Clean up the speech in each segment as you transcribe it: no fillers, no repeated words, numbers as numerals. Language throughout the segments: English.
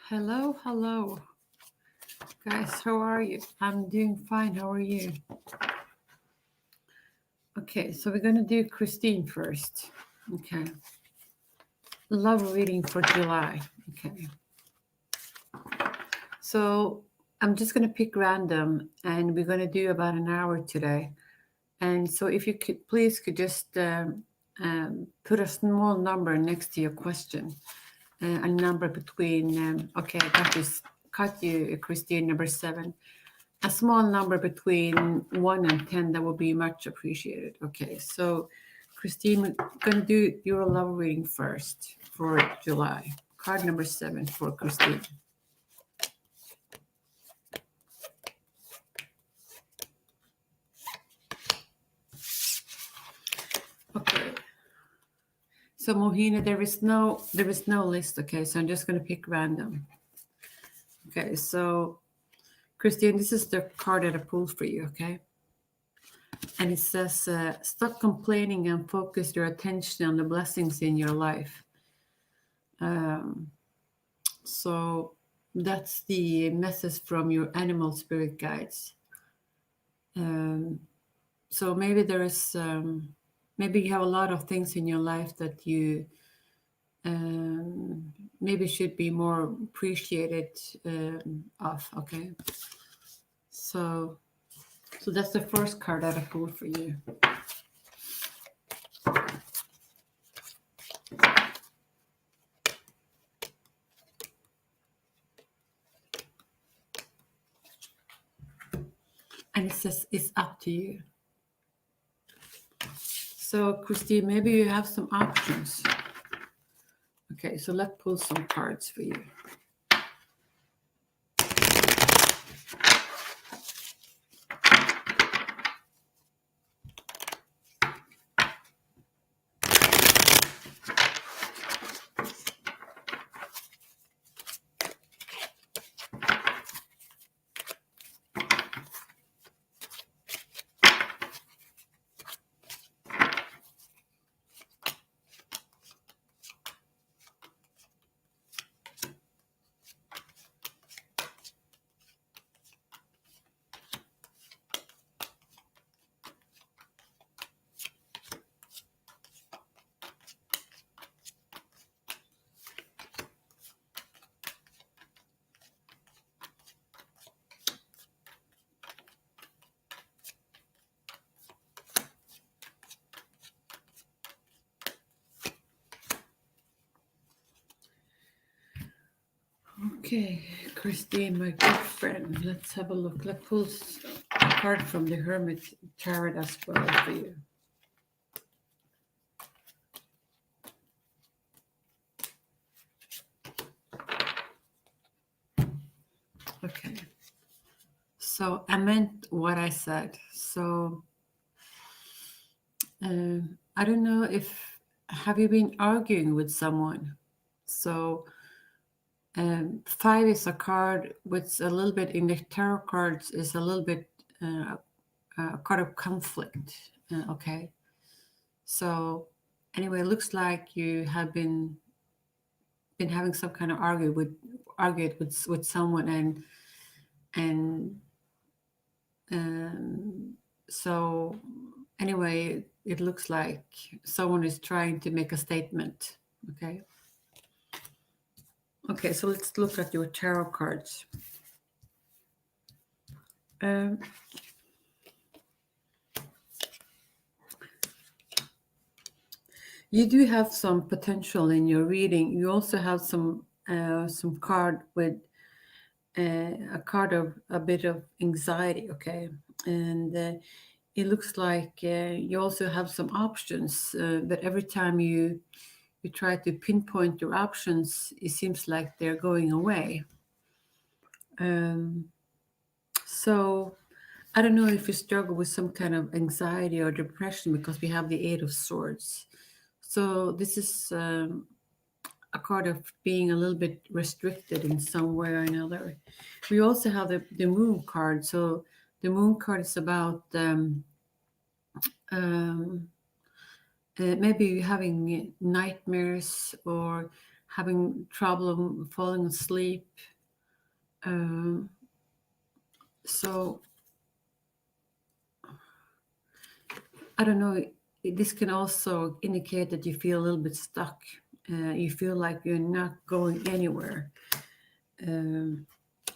Hello, hello, guys. How are you? I'm doing fine. How are you? Okay, so we're gonna do Christine first. Okay, love reading for July. Okay, so I'm just gonna pick random, and we're gonna do about an hour today. And so, if you could please could just put a small number next to your question, a number between. Okay, I got this. Cut you, Christine, number 7. A small number between 1 and 10, that would be much appreciated. Okay, so Christine, we're going to do your love reading first for July. Card number 7 for Christine. Okay, so Mohina, there is no list. Okay, so I'm just going to pick random. Okay, so Christine, this is the card that I pulled for you. Okay, and it says, stop complaining and focus your attention on the blessings in your life. Um, So that's the message from your animal spirit guides. Um, so maybe maybe you have a lot of things in your life that you maybe should be more appreciated of. Okay, so so that's the first card that I pulled for you. And it says it's up to you. So Christine, maybe you have some options. Okay, so let's pull some cards for you. Okay, Christine, my good friend, let's have a look. Let's pull a card from the Hermit Tarot as well for you. Okay, so I meant what I said. So I don't know if have you been arguing with someone? So 5 is a card which a little bit in the tarot cards is a little bit a card of conflict. Okay, so anyway, it looks like you have been having some kind of argued with someone, and so anyway, it looks like someone is trying to make a statement. Okay, so let's look at your tarot cards. um, you do have some potential in your reading. You also have some card with a card of a bit of anxiety. Okay, and it looks like you also have some options, but every time you try to pinpoint your options, it seems like they're going away. Um, so I don't know if you struggle with some kind of anxiety or depression because we have the Eight of Swords. So this is a card of being a little bit restricted in some way or another. We also have the Moon card. So the Moon card is about um, maybe having nightmares or having trouble falling asleep. So I don't know. This can also indicate that you feel a little bit stuck. You feel like you're not going anywhere.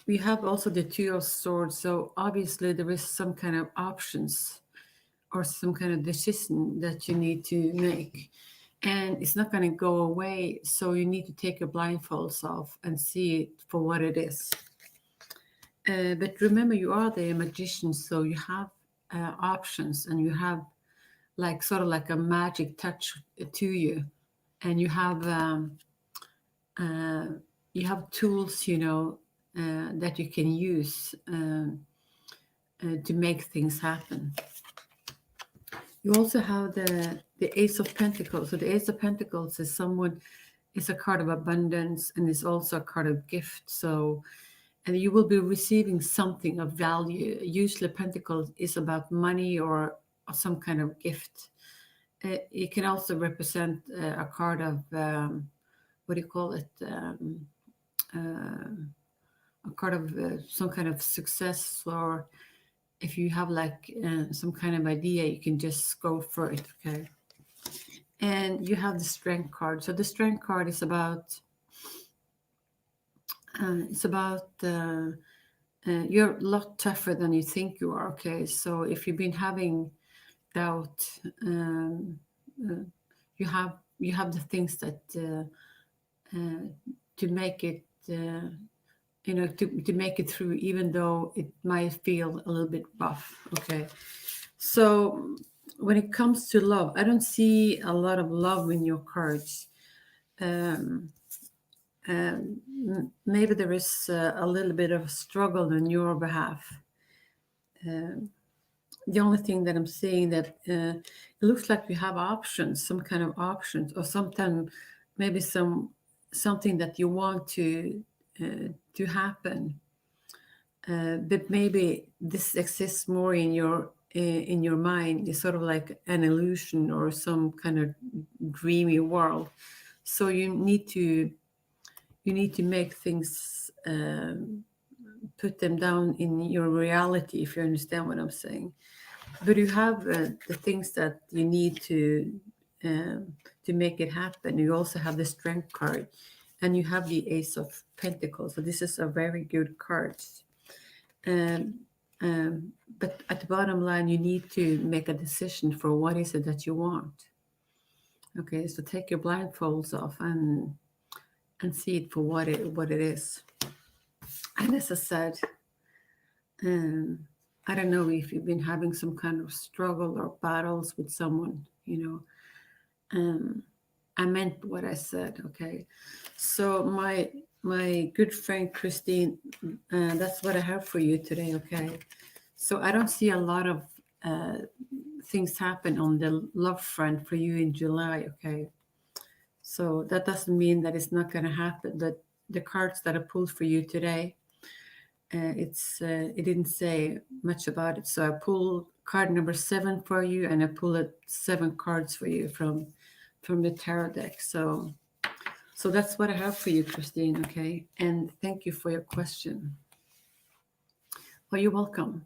We have also the Two of Swords, so obviously there is some kind of options or some kind of decision that you need to make, and it's not going to go away. So you need to take your blindfolds off and see it for what it is. But remember, you are the magician, so you have options, and you have like sort of like a magic touch to you, and you have tools, that you can use to make things happen. You also have the Ace of Pentacles. So the Ace of Pentacles is a card of abundance, and is also a card of gift. So, and you will be receiving something of value. Usually Pentacles is about money or some kind of gift. It can also represent a card of what do you call it? A card of some kind of success, or if you have like some kind of idea, you can just go for it. Okay. And you have the Strength card. So the Strength card is about you're a lot tougher than you think you are. Okay. So if you've been having doubt, you have the things that to make it to make it through, even though it might feel a little bit rough. Okay. So when it comes to love, I don't see a lot of love in your cards. Maybe there is a little bit of struggle on your behalf. The only thing that I'm seeing that it looks like you have options, some kind of options, or sometimes maybe something that you want to happen, but maybe this exists more in your mind. It's sort of like an illusion or some kind of dreamy world. So you need to make things, put them down in your reality, if you understand what I'm saying. But you have the things that you need to make it happen. You also have the Strength card, and you have the Ace of Pentacles. So this is a very good card. Um, but at the bottom line, you need to make a decision for what is it that you want. Okay, so take your blindfolds off and see it for what it is. And as I said, I don't know if you've been having some kind of struggle or battles with someone, I meant what I said. Okay, so my good friend Christine, that's what I have for you today. Okay, so I don't see a lot of things happen on the love front for you in July. Okay, so that doesn't mean that it's not going to happen. That the cards that I pulled for you today, it didn't say much about it. So I pulled card number 7 for you, and I pulled 7 cards for you from the tarot deck. So that's what I have for you, Christine. Okay, and thank you for your question. Well, you're welcome.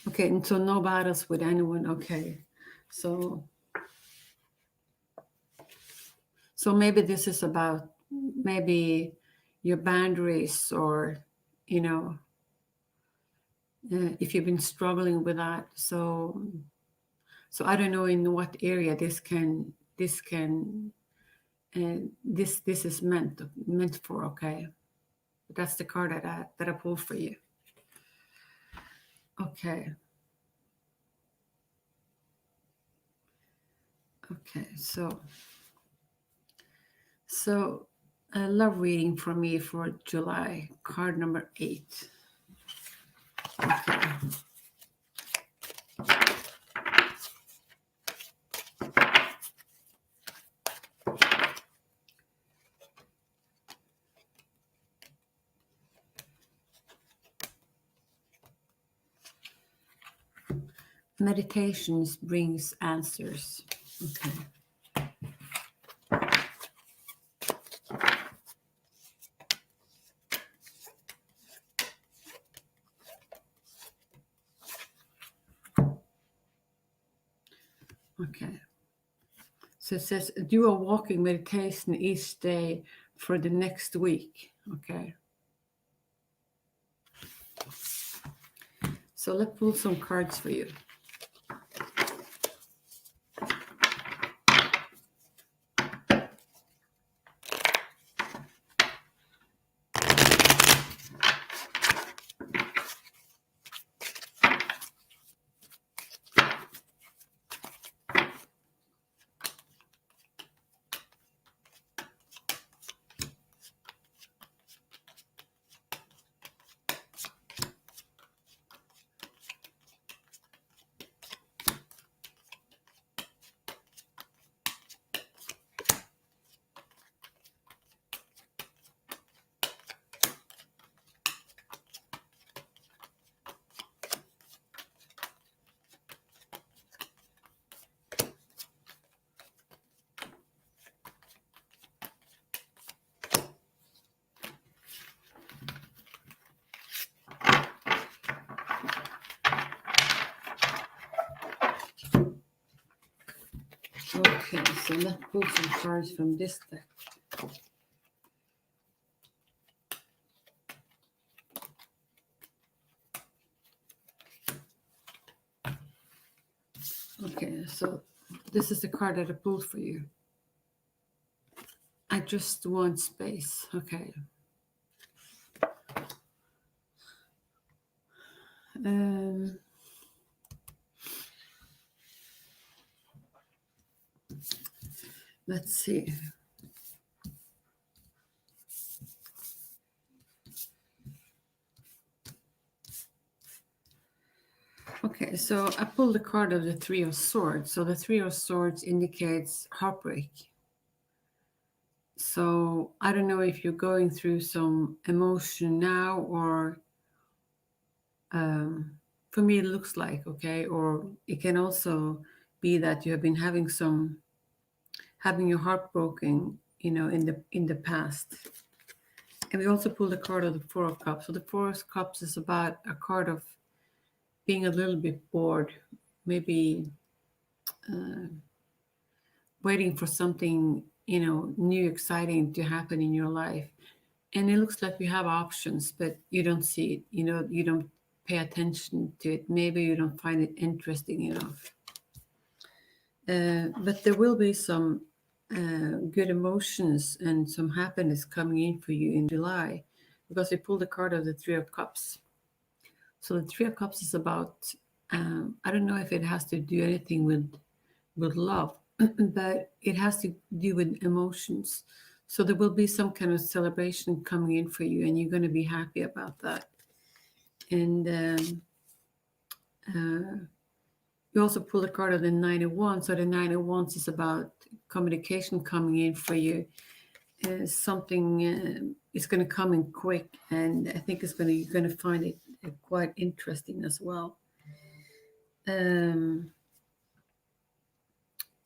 Okay, and so no battles with anyone. Okay, so maybe this is about maybe your boundaries, or if you've been struggling with that. So I don't know in what area this is meant for. Okay, but that's the card that I pulled for you. Okay. Okay, so a love reading for me for July, card number 8. Okay. Meditations brings answers. Okay. Okay. So it says do a walking meditation each day for the next week. Okay. So let's pull some cards for you. Okay, so let's pull some cards from this deck. Okay, so this is the card that I pulled for you. I just want space. Okay. Let's see. Okay, so I pulled the card of the Three of Swords. So the Three of Swords indicates heartbreak. So I don't know if you're going through some emotion now, or for me it looks like, okay, or it can also be that you have been having your heart broken, in the past. And we also pulled the card of the Four of Cups. So the Four of Cups is about a card of being a little bit bored, maybe waiting for something, new, exciting to happen in your life. And it looks like you have options, but you don't see it. You don't pay attention to it. Maybe you don't find it interesting enough. But there will be some good emotions and some happiness coming in for you in July, because we pulled the card of the Three of Cups. So the Three of Cups is about, I don't know if it has to do anything with love, but it has to do with emotions. So there will be some kind of celebration coming in for you, and you're going to be happy about that. And you also pull the card of the Nine of Wands. So the Nine of Wands is about communication coming in for you. Something is going to come in quick, and I think you're going to find it quite interesting as well.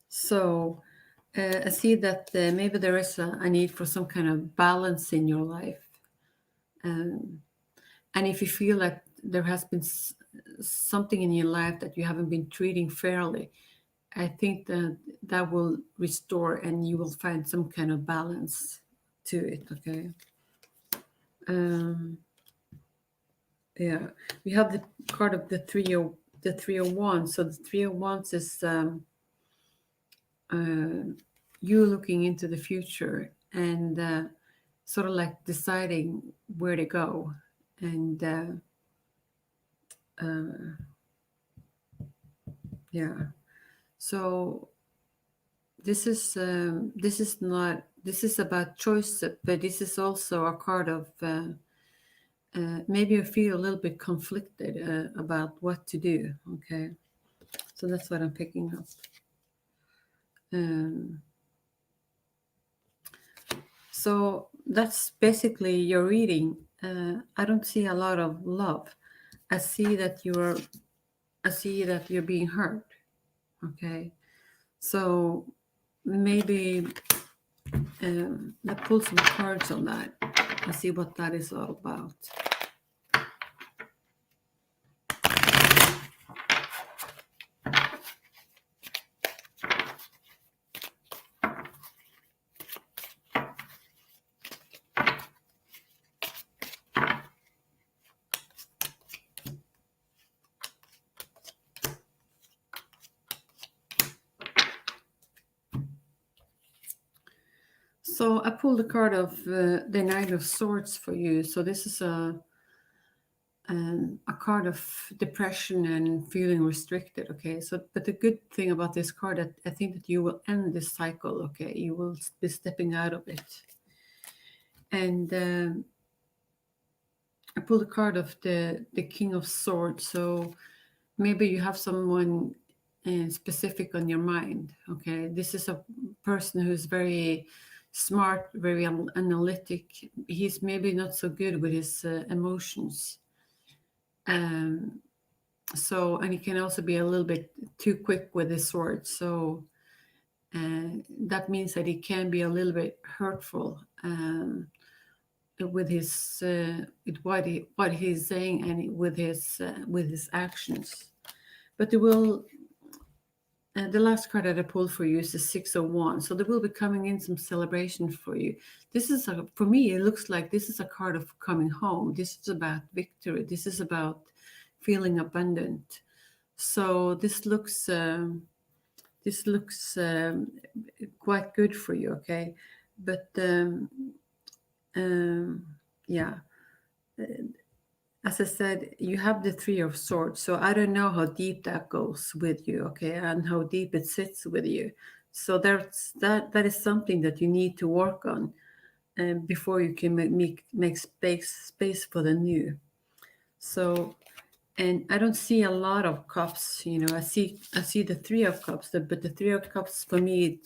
So I see that maybe there is a need for some kind of balance in your life. And if you feel like there has been something in your life that you haven't been treating fairly, I think that will restore and you will find some kind of balance to it. Okay. Yeah, we have the card of the Three of Wands. So the Three of Wands is you looking into the future and sort of like deciding where to go, and yeah. So this is about choice, but this is also a card of maybe you feel a little bit conflicted about what to do. Okay, so that's what I'm picking up. So that's basically your reading. I don't see a lot of love. I see that you're I see that you're being hurt. Okay, so maybe let's pull some cards on that and see what that is all about. So I pulled a card of the Knight of Swords for you. So this is a card of depression and feeling restricted. Okay, so but the good thing about this card, I think that you will end this cycle. Okay, you will be stepping out of it. And I pulled a card of the King of Swords. So maybe you have someone specific on your mind. Okay, this is a person who's very smart, very analytic. He's maybe not so good with his emotions. So, and he can also be a little bit too quick with his sword. So that means that he can be a little bit hurtful with his what he's saying and with his actions. But there will the last card that I pulled for you is the Six of Wands. So there will be coming in some celebration for you. This is for me, it looks like this is a card of coming home. This is about victory. This is about feeling abundant. So this looks quite good for you, okay? But yeah, as I said, you have the Three of Swords. So I don't know how deep that goes with you, okay, and how deep it sits with you. So that is something that you need to work on before you can make space for the new. So, and I don't see a lot of cups. I see the Three of Cups, but the Three of Cups for me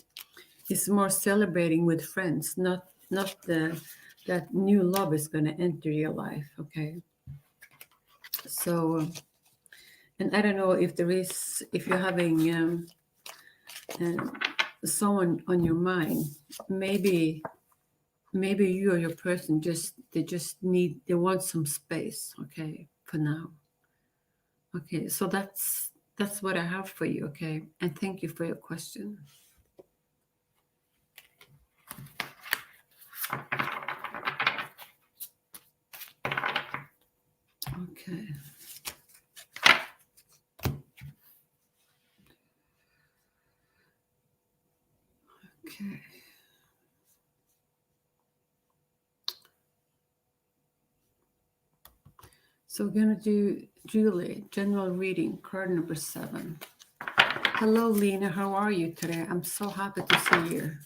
is more celebrating with friends, not that new love is going to enter your life. Okay. So, and I don't know if you're having someone on your mind, maybe you or your person they want some space. Okay, for now. Okay, so that's what I have for you. Okay, and thank you for your question. Okay. Okay. So we're going to do Julie, general reading, card number 7. Hello, Lena. How are you today? I'm so happy to see you.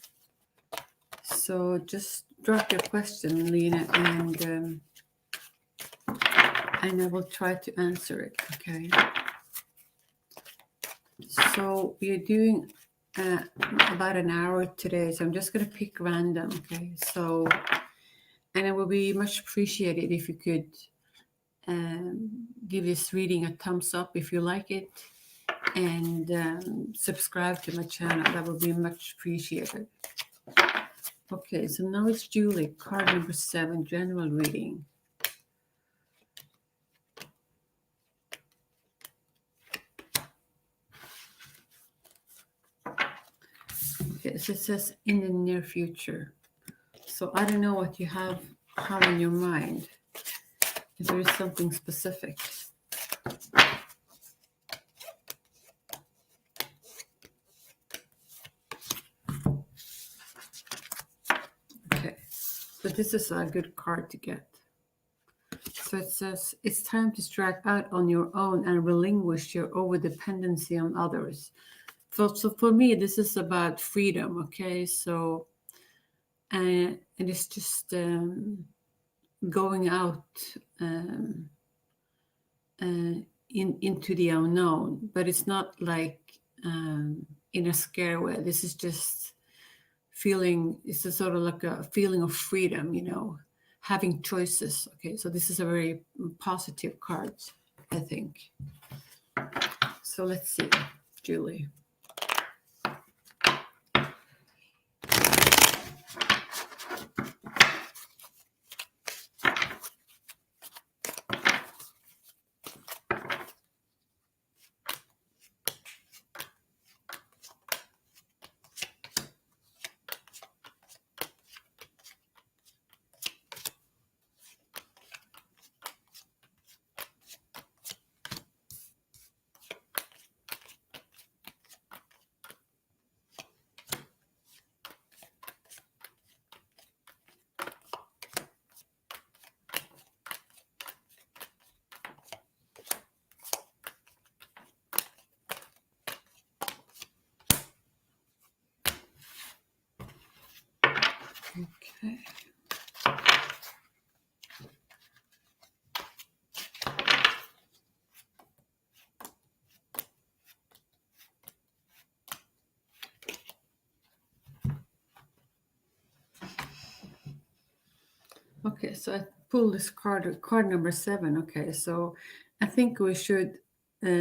So just drop your question, Lena, and I will try to answer it, okay? So we're doing about an hour today, so I'm just going to pick random, okay? So, and it will be much appreciated if you could give this reading a thumbs up if you like it, and subscribe to my channel. That would be much appreciated. Okay, so now it's Julie, card number 7, general reading. Okay, so it says in the near future. So I don't know what you have in your mind. If there is something specific. Okay, so this is a good card to get. So it says, it's time to strike out on your own and relinquish your overdependency on others. So for me, this is about freedom, okay? So, and it's just going out into the unknown, but it's not like in a scare way. This is just it's a sort of like a feeling of freedom, having choices. Okay, so this is a very positive card, I think. So let's see, Julie. Okay. Okay, so I pulled this card number 7. Okay, so I think we should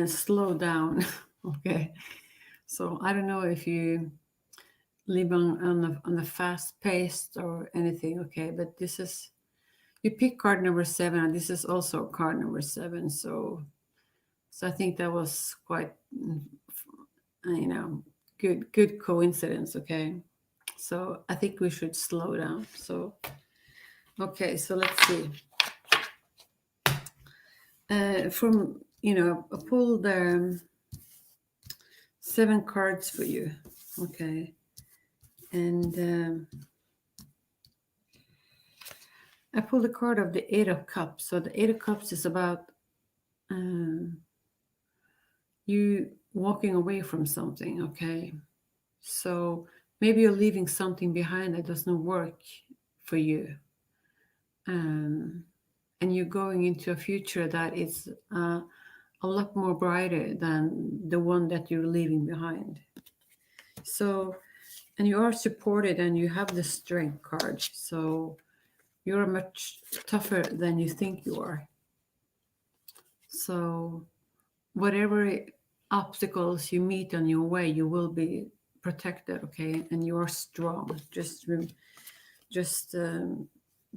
slow down. Okay, so I don't know if you live on the fast paced or anything. Okay, but this is, you pick card number 7, and this is also card number 7. So I think that was quite, you know, good coincidence. Okay, so I think we should slow down. So okay, so let's see. From, I pulled 7 cards for you. Okay, and I pulled a card of the 8 of Cups. So the 8 of Cups is about you walking away from something. Okay, so maybe you're leaving something behind that doesn't work for you, and you're going into a future that is a lot more brighter than the one that you're leaving behind. So, and you are supported, and you have the Strength card. So you're much tougher than you think you are. So whatever obstacles you meet on your way, you will be protected. Okay, and you are strong. Just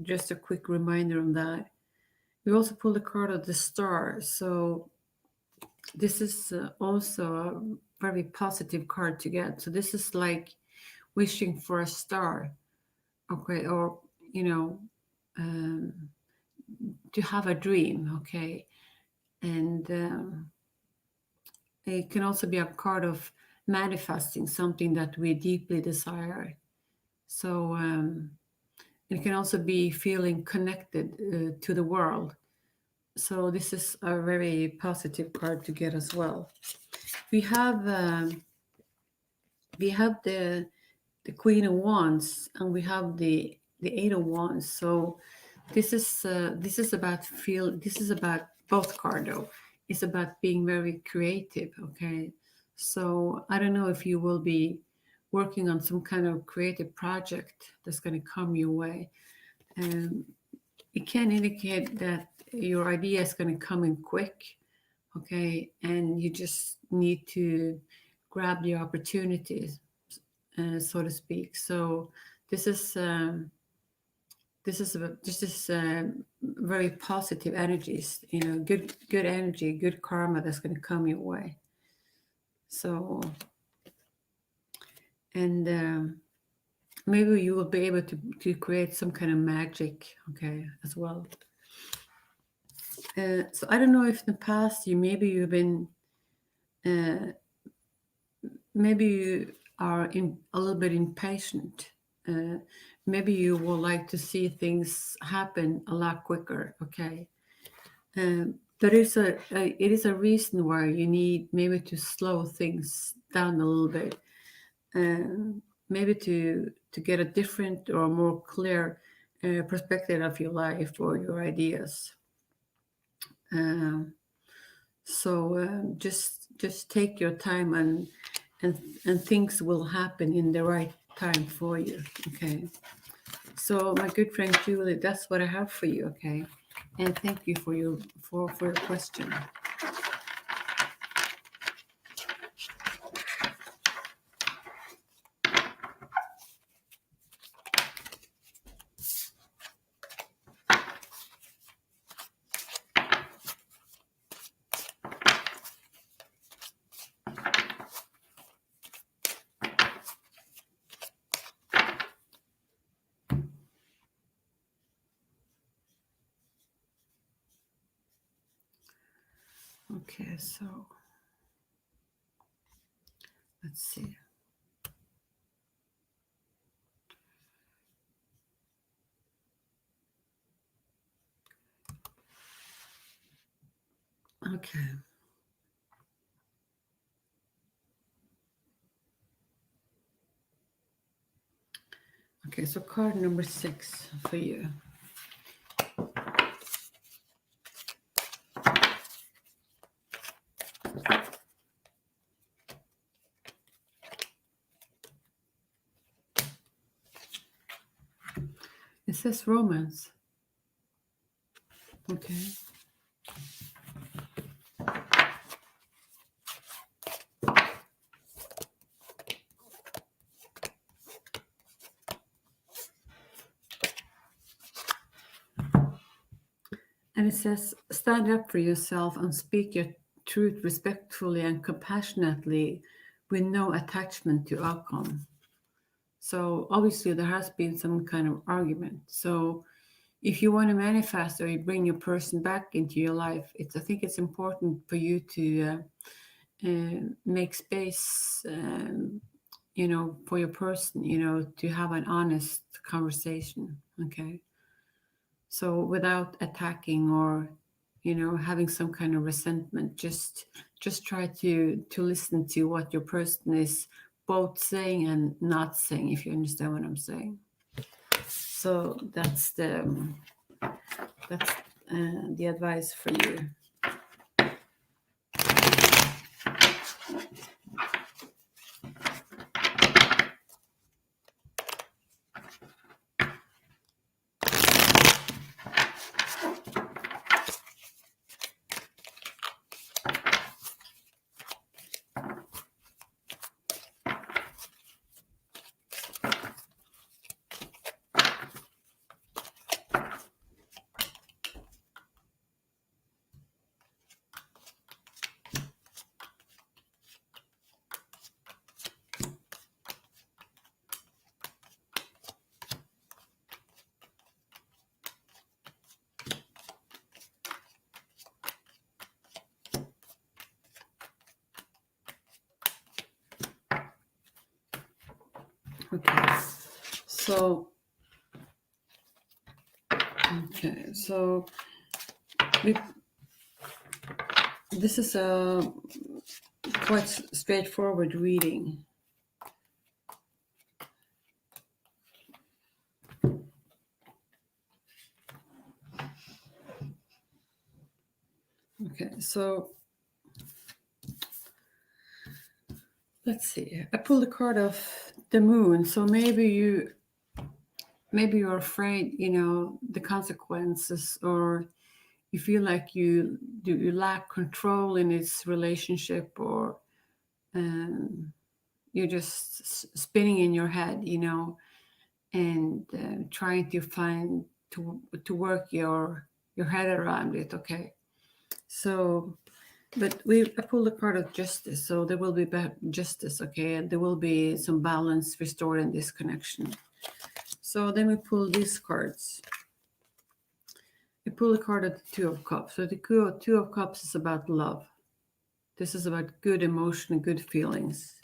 just a quick reminder on that. We also pulled the card of the Star. So this is also a very positive card to get. So this is like wishing for a star. Okay, or you know um, to have a dream. Okay, and it can also be a card of manifesting something that we deeply desire. So it can also be feeling connected to the world. So this is a very positive card to get as well. We have the Queen of Wands, and we have the 8 of Wands. So this is about this is about both card though. It's about being very creative. Okay, so I don't know if you will be working on some kind of creative project that's going to come your way. And it can indicate that your idea is going to come in quick. Okay, and you just need to grab the opportunities, so to speak. So this is very positive energies. Good energy, good karma that's going to come your way. So, and maybe you will be able to create some kind of magic. Okay, as well. So I don't know if in the past you've been maybe you are a little bit impatient. Maybe you would like to see things happen a lot quicker. Okay, but it is a reason why you need maybe to slow things down a little bit, maybe to get a different or more clear perspective of your life or your ideas. Um, so just take your time, and things will happen in the right time for you. Okay, so my good friend Julie, that's what I have for you. Okay, and thank you for your question. Okay, so let's see. Okay. Okay, so card number 6 for you. It says romance. Okay. And it says, stand up for yourself and speak your truth respectfully and compassionately with no attachment to outcome. So obviously there has been some kind of argument. So if you want to manifest or you bring your person back into your life, I think it's important for you to make space, for your person, to have an honest conversation. Okay. So without attacking or, having some kind of resentment, just try to listen to what your person is both saying and not saying, if you understand what I'm saying. So that's the advice for you. Okay. So this is a quite straightforward reading. Okay, so let's see. I pulled a card of the moon. So maybe you're afraid, the consequences, or you feel like you lack control in this relationship, or you're just spinning in your head, and trying to find to work your head around it. Okay, so but I pulled a card of justice, so there will be justice. Okay, and there will be some balance restored in this connection. So then we pull these cards. I pull a card of the Two of Cups. So the Two of Cups is about love. This is about good emotion and good feelings.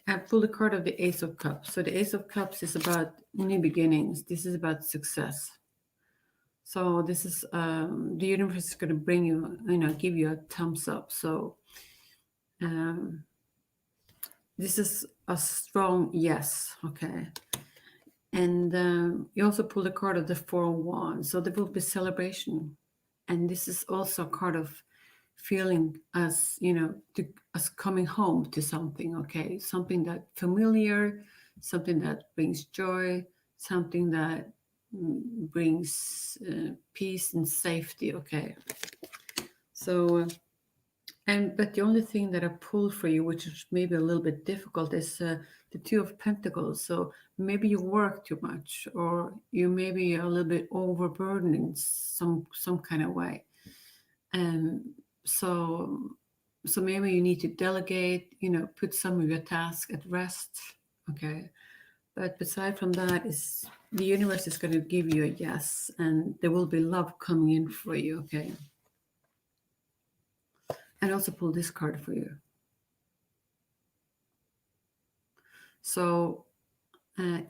I pulled a card of the Ace of Cups. So the Ace of Cups is about new beginnings. This is about success. So this is the universe is going to bring you, give you a thumbs up. So this is a strong yes. Okay. And you also pulled a card of the Four of Wands. So there will be celebration. And this is also a card of feeling as, as coming home to something, okay? Something that familiar, something that brings joy, something that brings peace and safety, okay? So, but the only thing that I pulled for you, which is maybe a little bit difficult, is the Two of Pentacles. So maybe you work too much, or you maybe are a little bit overburdened in some kind of way. And so maybe you need to delegate, put some of your tasks at rest. Okay. But aside from that, is the universe is going to give you a yes, and there will be love coming in for you. Okay. And also pull this card for you. So the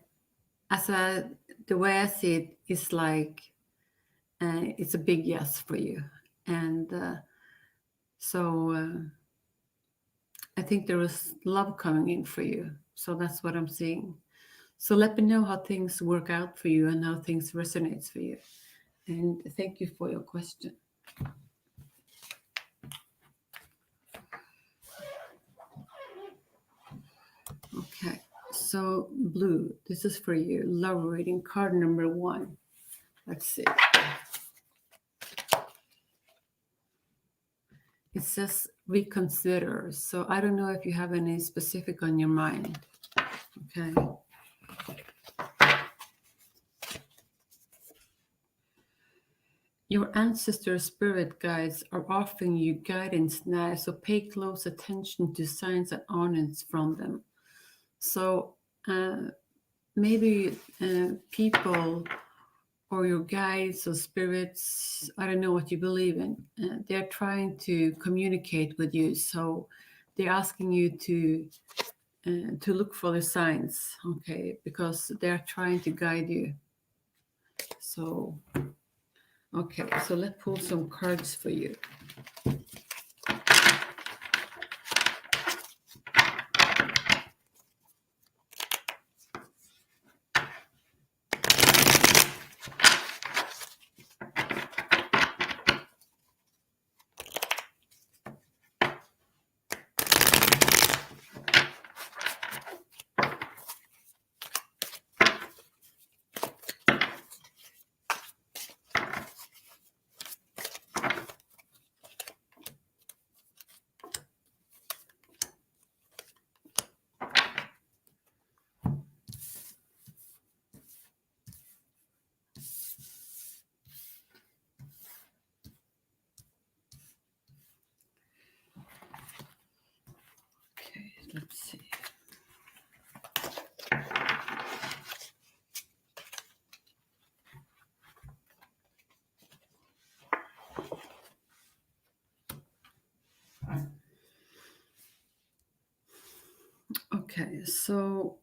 way I see it is like it's a big yes for you. And so I think there is love coming in for you. So that's what I'm seeing. So let me know how things work out for you and how things resonates for you. And thank you for your question. Okay, so blue, this is for you. Love reading, card number 1. Let's see. It says reconsider. So I don't know if you have any specific on your mind. Okay. Your ancestor spirit guides are offering you guidance now, so pay close attention to signs and honors from them. So maybe people or your guides or spirits, I don't know what you believe in, they're trying to communicate with you. So they're asking you to look for the signs, okay, because they're trying to guide you. So, okay, so let's pull some cards for you. Let's see. Okay, so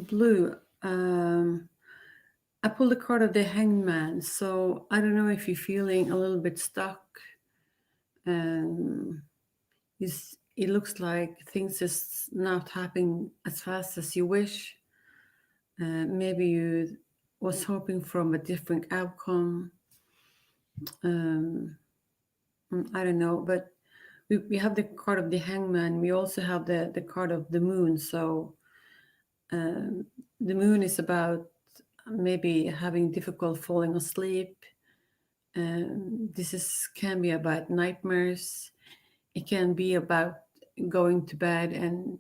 blue. I pulled the card of the Hangman. So I don't know if you're feeling a little bit stuck. It looks like things is not happening as fast as you wish. Maybe you was hoping from a different outcome. I don't know, but we have the card of the Hangman. We also have the card of the Moon. So the Moon is about maybe having difficult falling asleep. This can be about nightmares. It can be about going to bed and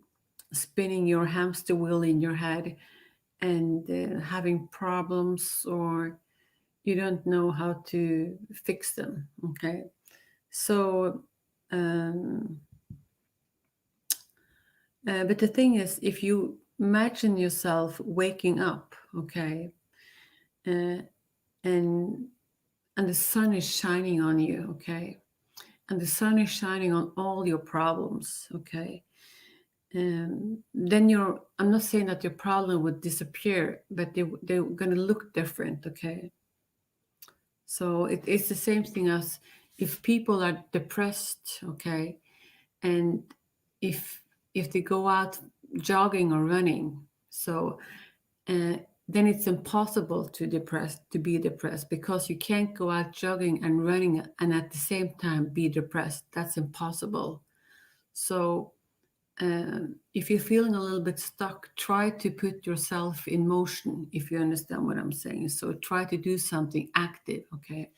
spinning your hamster wheel in your head and having problems, or you don't know how to fix them. Okay, so but the thing is, if you imagine yourself waking up, okay, and the sun is shining on you, okay, and the sun is shining on all your problems, okay, then I'm not saying that your problem would disappear, but they're going to look different, okay. So it's the same thing as if people are depressed, okay, and if they go out jogging or running, so then it's impossible to be depressed, because you can't go out jogging and running and at the same time be depressed. That's impossible. So if you're feeling a little bit stuck, try to put yourself in motion, if you understand what I'm saying. So try to do something active, okay.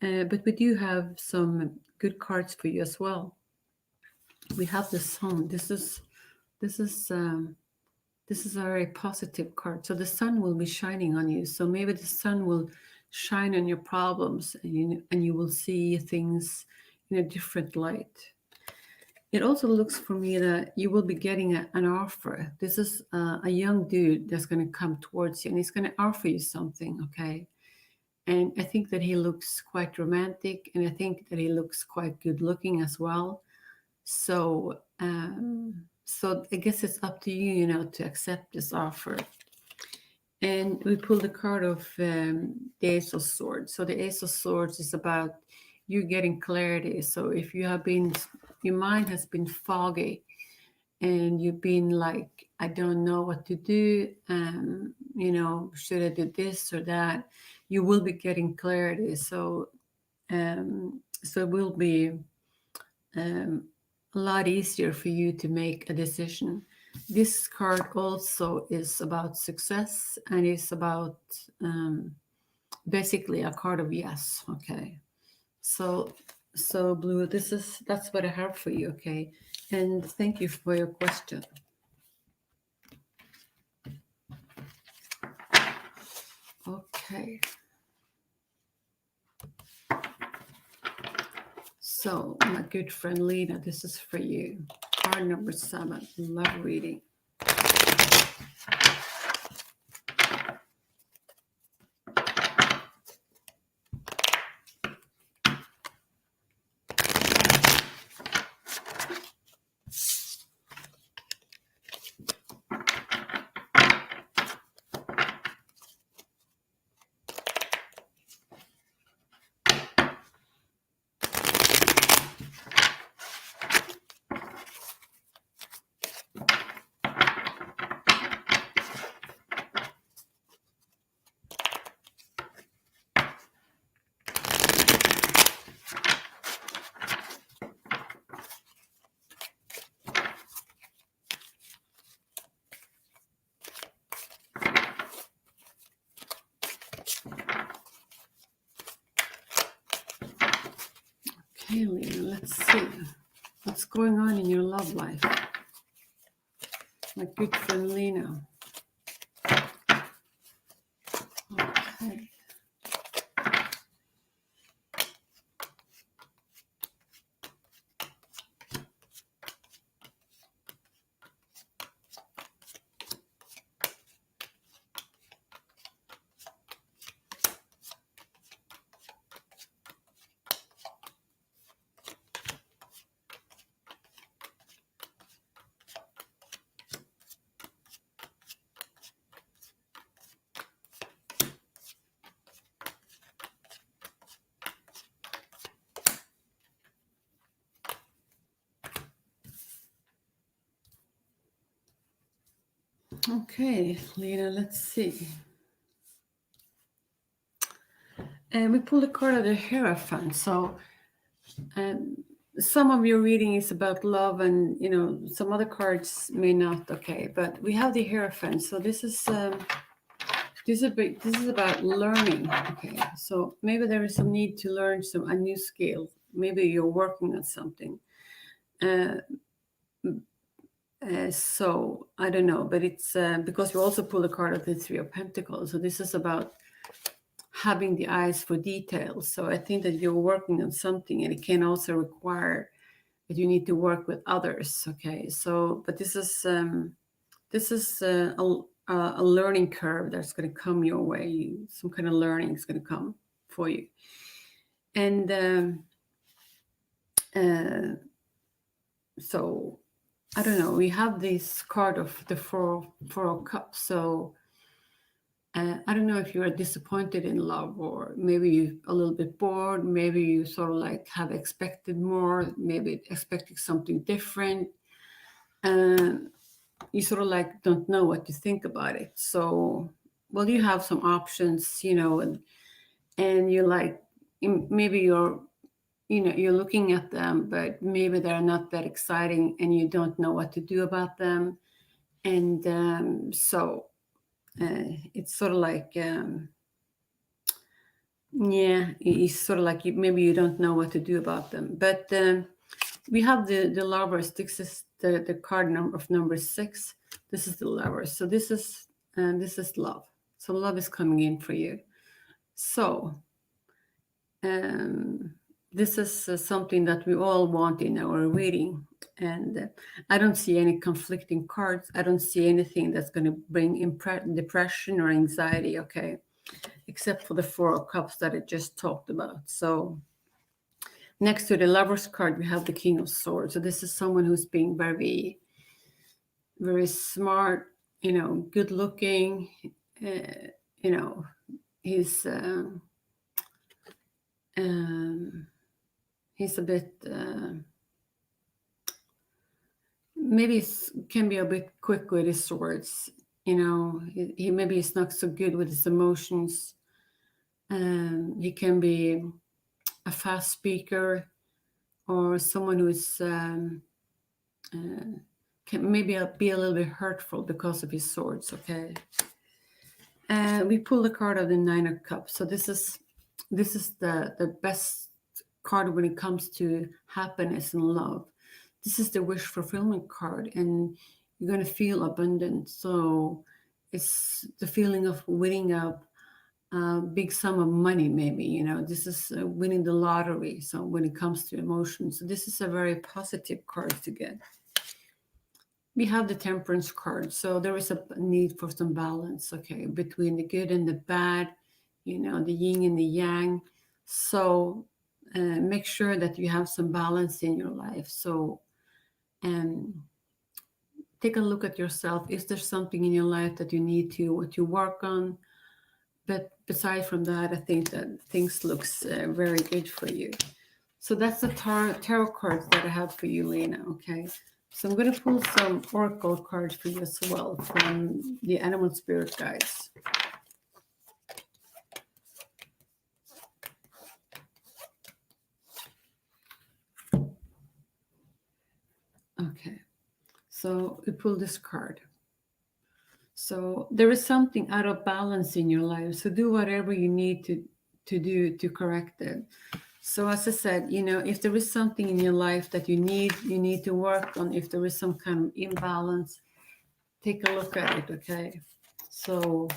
But we do have some good cards for you as well. We have the Sun. This is a very positive card. So the sun will be shining on you. So maybe the sun will shine on your problems, and you will see things in a different light. It also looks for me that you will be getting an offer. This is a young dude that's going to come towards you, and he's going to offer you something, okay? And I think that he looks quite romantic, and I think that he looks quite good looking as well. So I guess it's up to you, to accept this offer. And we pulled the card of the Ace of Swords. So the Ace of Swords is about you getting clarity. So if you have been, your mind has been foggy, and you've been like, I don't know what to do, should I do this or that? You will be getting clarity. So it will be um, a lot easier for you to make a decision. This card also is about success, and it's about basically a card of yes. Okay, so Blue, that's what I have for you. Okay, and thank you for your question. Okay. So, my good friend Lena, this is for you. Card number 7, love reading. Okay, Lena, let's see. What's going on in your love life? My good friend Lena. Okay. Okay, Lena, let's see. And we pulled a card of the Hierophant. So some of your reading is about love, and some other cards may not. Okay, but we have the Hierophant. So this is about learning. Okay, so maybe there is a need to learn a new skill. Maybe you're working on something. So I don't know, but it's because we also pull the card of the Three of Pentacles. So this is about having the eyes for details. So I think that you're working on something, and it can also require that you need to work with others. Okay, so but this is a learning curve that's going to come your way. Some kind of learning is going to come for you, and so I don't know. We have this card of the four of cups. So I don't know if you are disappointed in love, or maybe you're a little bit bored. Maybe you sort of like have expected more, maybe expecting something different. You sort of like don't know what to think about it. So, well, you have some options, and you're like, maybe you're looking at them, but maybe they're not that exciting, and you don't know what to do about them. And so it's sort of like, it's sort of like maybe you don't know what to do about them. But we have the lovers. This is the card number 6. This is the lovers. So this is love. So love is coming in for you. So this is something that we all want in our reading. And I don't see any conflicting cards. I don't see anything that's going to bring depression or anxiety. Okay. except for the Four of Cups that I just talked about. So next to the Lover's card, we have the King of Swords. So this is someone who's being very, very smart, good looking. He's he's a bit maybe can be a bit quick with his swords. He maybe is not so good with his emotions. He can be a fast speaker, or someone who is can maybe be a little bit hurtful because of his swords. Okay. We pull the card of the Nine of Cups. So this is the best card when it comes to happiness and love. This is the wish fulfillment card, and you're going to feel abundant. So it's the feeling of winning a big sum of money, maybe. This is winning the lottery. So when it comes to emotions, so this is a very positive card to get. We have the Temperance card. So there is a need for some balance, okay, between the good and the bad, the yin and the yang. So make sure that you have some balance in your life. So take a look at yourself. Is there something in your life that you need to work on? But besides from that, I think that things looks very good for you. So that's the tarot cards that I have for you, Lena, okay? So I'm going to pull some oracle cards for you as well from the animal spirit guides. Okay, so we pull this card. So there is something out of balance in your life. So do whatever you need to do to correct it. So as I said, if there is something in your life that you need to work on, if there is some kind of imbalance, take a look at it, okay? So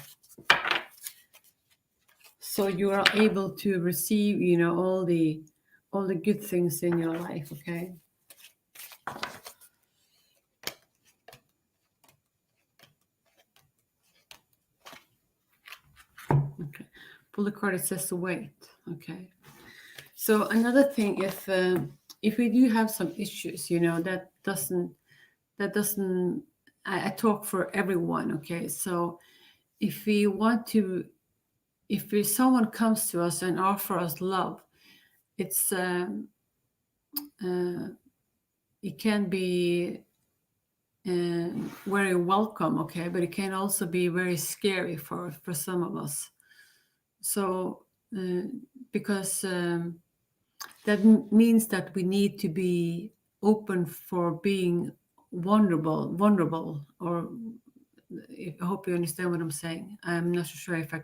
you are able to receive, all the good things in your life, okay? Okay. Pull the card, it says to wait, okay? So another thing, if we do have some issues, that doesn't I talk for everyone, okay? So if we want to, if someone comes to us and offer us love, it's it can be very welcome, okay, but it can also be very scary for some of us. So because that means that we need to be open for being vulnerable, or I hope you understand what I'm saying. I'm not sure if I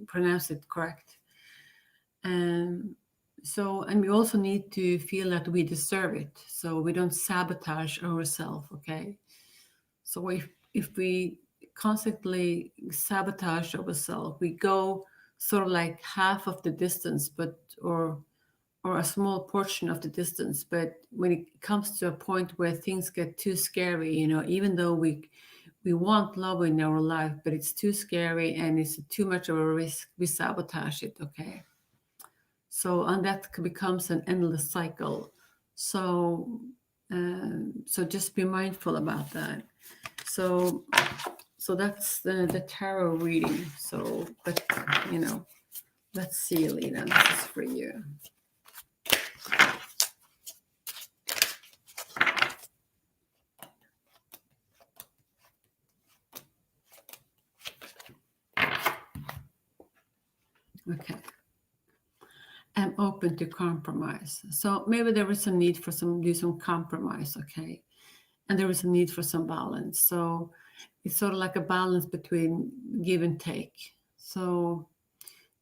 pronounce it correct. So, and we also need to feel that we deserve it, so we don't sabotage ourselves, okay? So if we constantly sabotage ourselves, we go sort of like half of the distance, or a small portion of the distance. But when it comes to a point where things get too scary, even though we want love in our life, but it's too scary and it's too much of a risk, we sabotage it, okay? So, and that becomes an endless cycle. So just be mindful about that. So that's the tarot reading. So, but let's see, Lena, this is for you. Okay. I'm open to compromise. So maybe there is a need for do some compromise, okay? And there is a need for some balance. So it's sort of like a balance between give and take. So,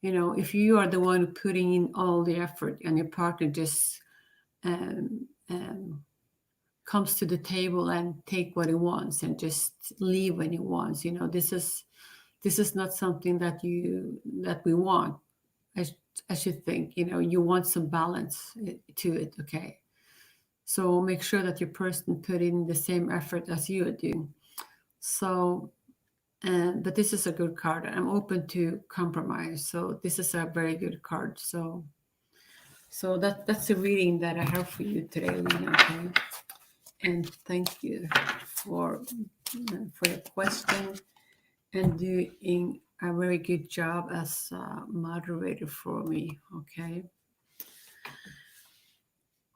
if you are the one putting in all the effort and your partner just comes to the table and take what he wants and just leave when he wants, this is not something that we want. I should think, you want some balance to it, okay? So make sure that your person put in the same effort as you are doing. So but this is a good card. I'm open to compromise, so this is a very good card. So that's the reading that I have for you today, Lena. Okay, and thank you for your question and doing a very good job as a moderator for me.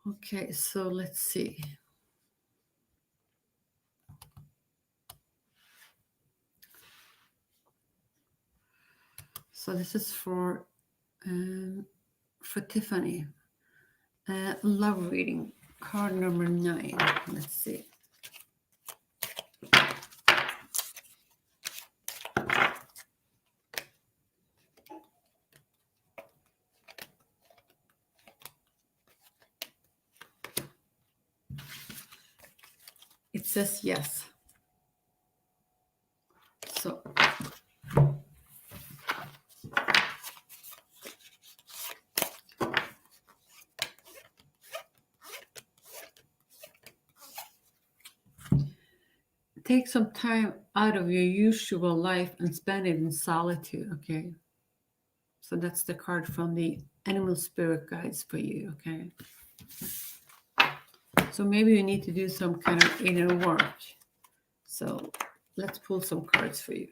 Okay, so let's see. So this is for Tiffany. Love reading, card number 9. Let's see. It says yes. So take some time out of your usual life and spend it in solitude. Okay. So that's the card from the animal spirit guides for you. Okay. So maybe you need to do some kind of inner work. So let's pull some cards for you.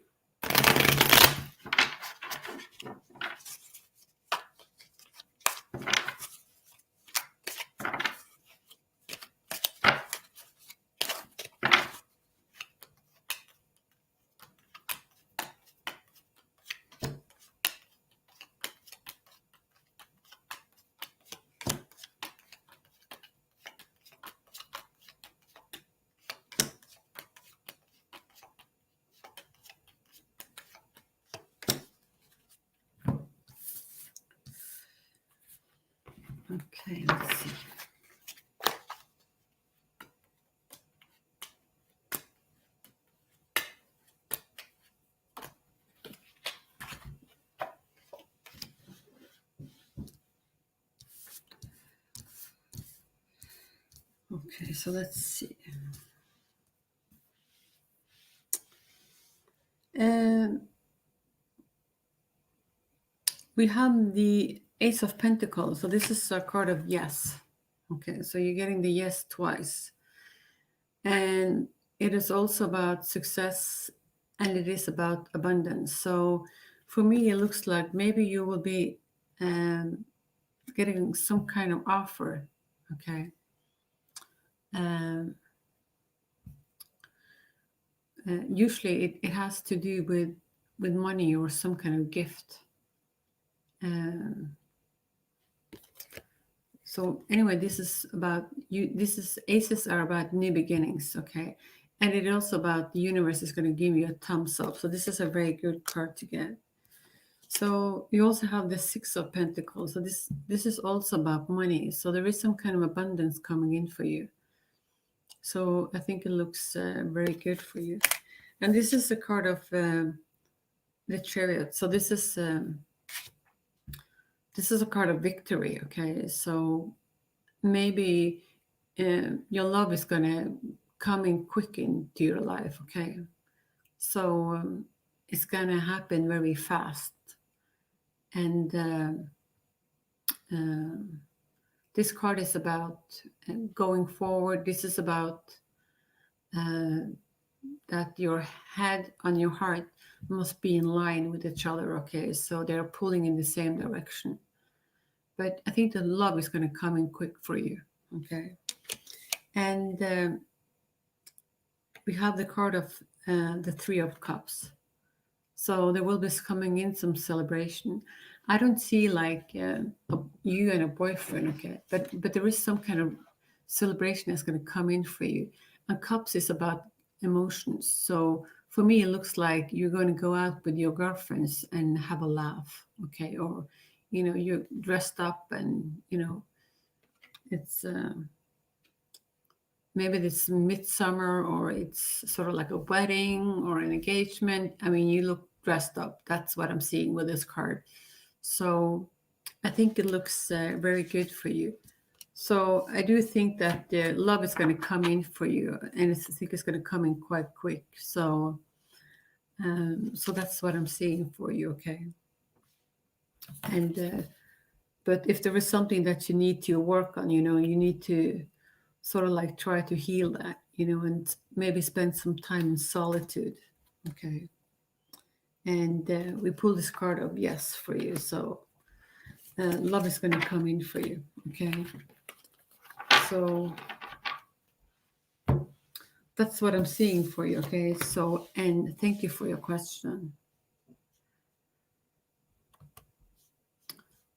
Okay, let's see. Okay, so let's see. We have the Ace of Pentacles. So this is a card of yes. Okay, so you're getting the yes twice. And it is also about success and it is about abundance. So for me, it looks like maybe you will be getting some kind of offer. Okay. Usually it has to do with money or some kind of gift. So anyway, this is about you. Aces are about new beginnings, okay? And it also about the universe is going to give you a thumbs up. So this is a very good card to get. So you also have the Six of Pentacles. So this is also about money. So there is some kind of abundance coming in for you. So I think it looks very good for you. And this is a card of the Chariot. So this is a card of victory, okay? So maybe your love is going to come in quick into your life, okay? So it's going to happen very fast. And this card is about going forward. This is about that your head and your heart must be in line with each other, okay? So they're pulling in the same direction. But I think the love is going to come in quick for you, okay? And we have the card of the Three of Cups. So there will be coming in some celebration. I don't see like you and a boyfriend, okay? But there is some kind of celebration that's going to come in for you. And Cups is about emotions. So for me, it looks like you're going to go out with your girlfriends and have a laugh, okay? Or, you're dressed up and, it's... maybe it's midsummer or it's sort of like a wedding or an engagement. I mean, you look dressed up. That's what I'm seeing with this card. So I think it looks very good for you. So I do think that the love is going to come in for you, and I think it's going to come in quite quick. So So that's what I'm seeing for you, okay? And but if there is something that you need to work on, you need to sort of like try to heal that, and maybe spend some time in solitude, okay? And we pull this card of yes for you. So love is going to come in for you, okay? So that's what I'm seeing for you, okay? So, and thank you for your question.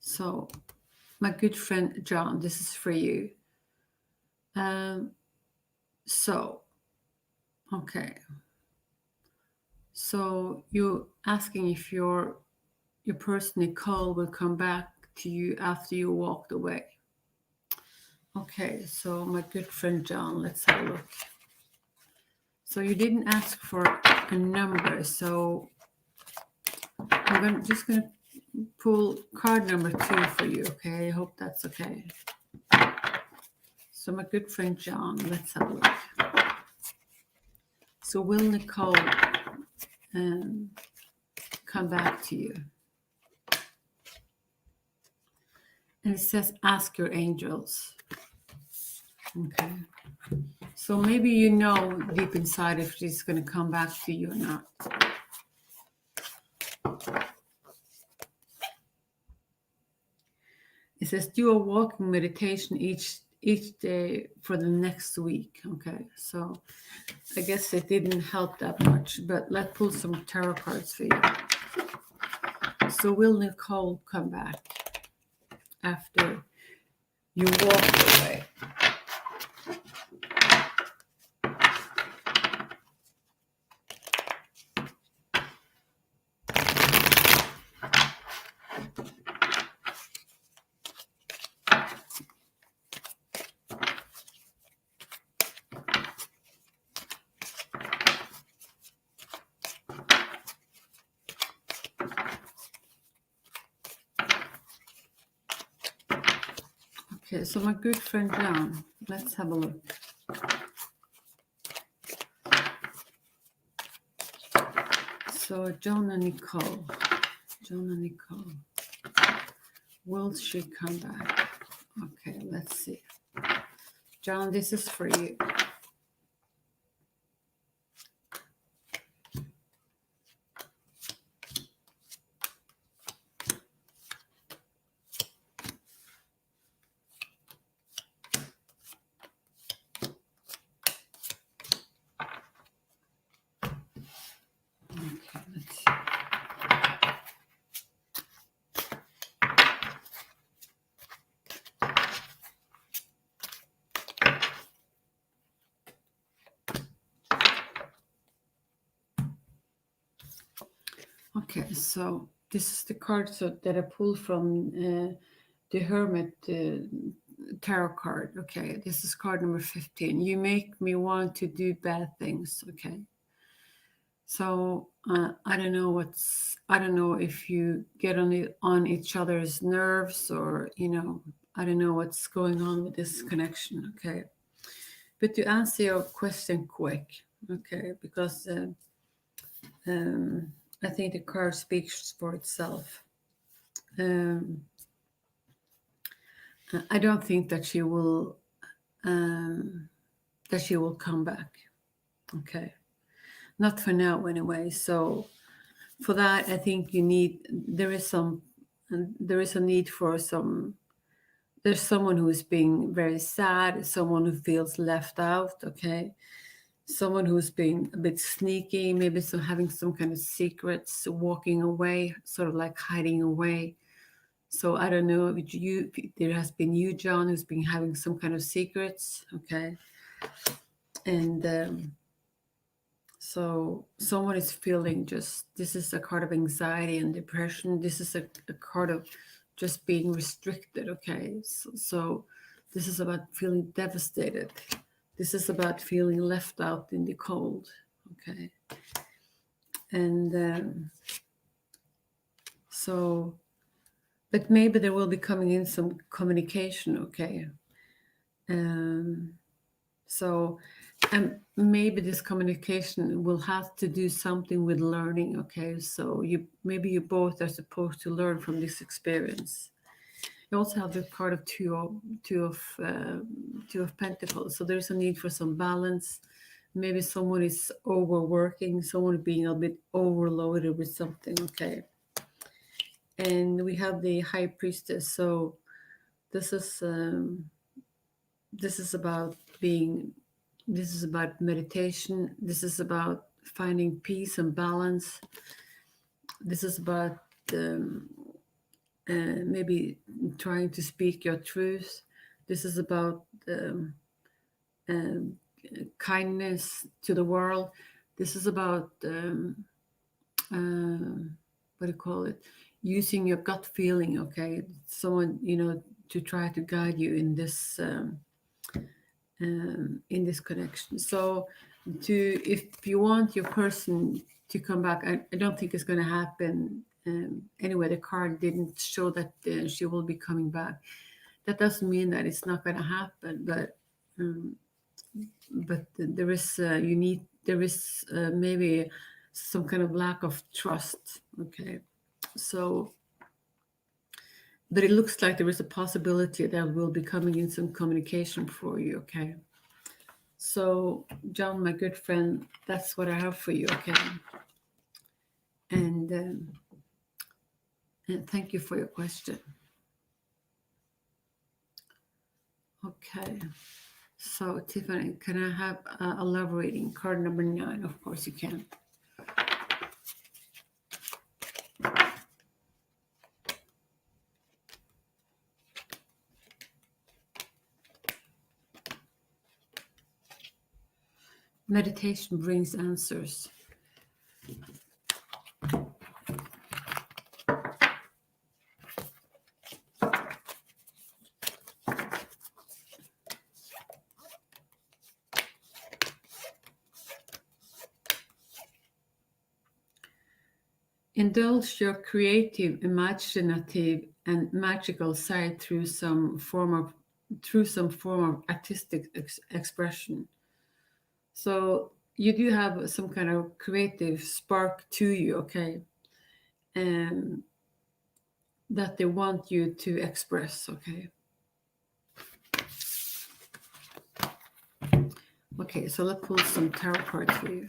So, my good friend John, this is for you. So, okay. So you're asking if your person Nicole will come back to you after you walked away. Okay, so my good friend John, let's have a look. So you didn't ask for a number, so I'm just gonna pull card number 2 for you, okay? I hope that's okay. So my good friend John, let's have a look. So will Nicole come back to you? And it says, ask your angels. Okay. So maybe you know deep inside if she's going to come back to you or not. It says do a walking meditation each day for the next week. Okay. So I guess it didn't help that much, but let's pull some tarot cards for you. So will Nicole come back after you walk away? Okay, so my good friend John, let's have a look. So John and Nicole, will she come back? Okay, let's see. John, this is for you. Okay, let's see. Okay, so this is the card that I pulled from the Hermit tarot card. Okay, this is card number 15. You make me want to do bad things. Okay, so I don't know if you get on each other's nerves, or I don't know what's going on with this connection. Okay, but to answer your question quick, okay, because I think the card speaks for itself. I don't think that she will come back. Okay, not for now anyway. So for that, I think there is a need for some. There's someone who is being very sad, someone who feels left out. Okay, someone who's being a bit sneaky, maybe having some kind of secrets, walking away, sort of like hiding away. So I don't know if there has been you, John, who's been having some kind of secrets, okay? And so someone is feeling this is a card of anxiety and depression. This is a card of just being restricted, okay? So this is about feeling devastated. This is about feeling left out in the cold, okay? And so, but maybe there will be coming in some communication, okay? So, and maybe this communication will have to do something with learning. Okay, so you both are supposed to learn from this experience. You also have the card of two of pentacles. So there's a need for some balance. Maybe someone is overworking, someone being a bit overloaded with something. Okay, and we have the high priestess. So this is um, this is about being. This is about meditation. This is about finding peace and balance. This is about um, maybe trying to speak your truth. This is about um, kindness to the world. This is about what do you call it? Using your gut feeling. Okay, someone to try to guide you in this connection. So, if you want your person to come back, I don't think it's going to happen. Anyway, the card didn't show that she will be coming back. That doesn't mean that it's not going to happen, um, but there is maybe some kind of lack of trust. Okay, so but it looks like there is a possibility that will be coming in some communication for you. Okay, so John, my good friend, that's what I have for you. Okay, and thank you for your question. Okay. So, Tiffany, can I have a love reading? Card number 9, of course you can. Meditation brings answers. Indulge your creative, imaginative, and magical side through some form of artistic expression. So you do have some kind of creative spark to you, okay, and that they want you to express, okay. Okay, so let's pull some tarot cards for you.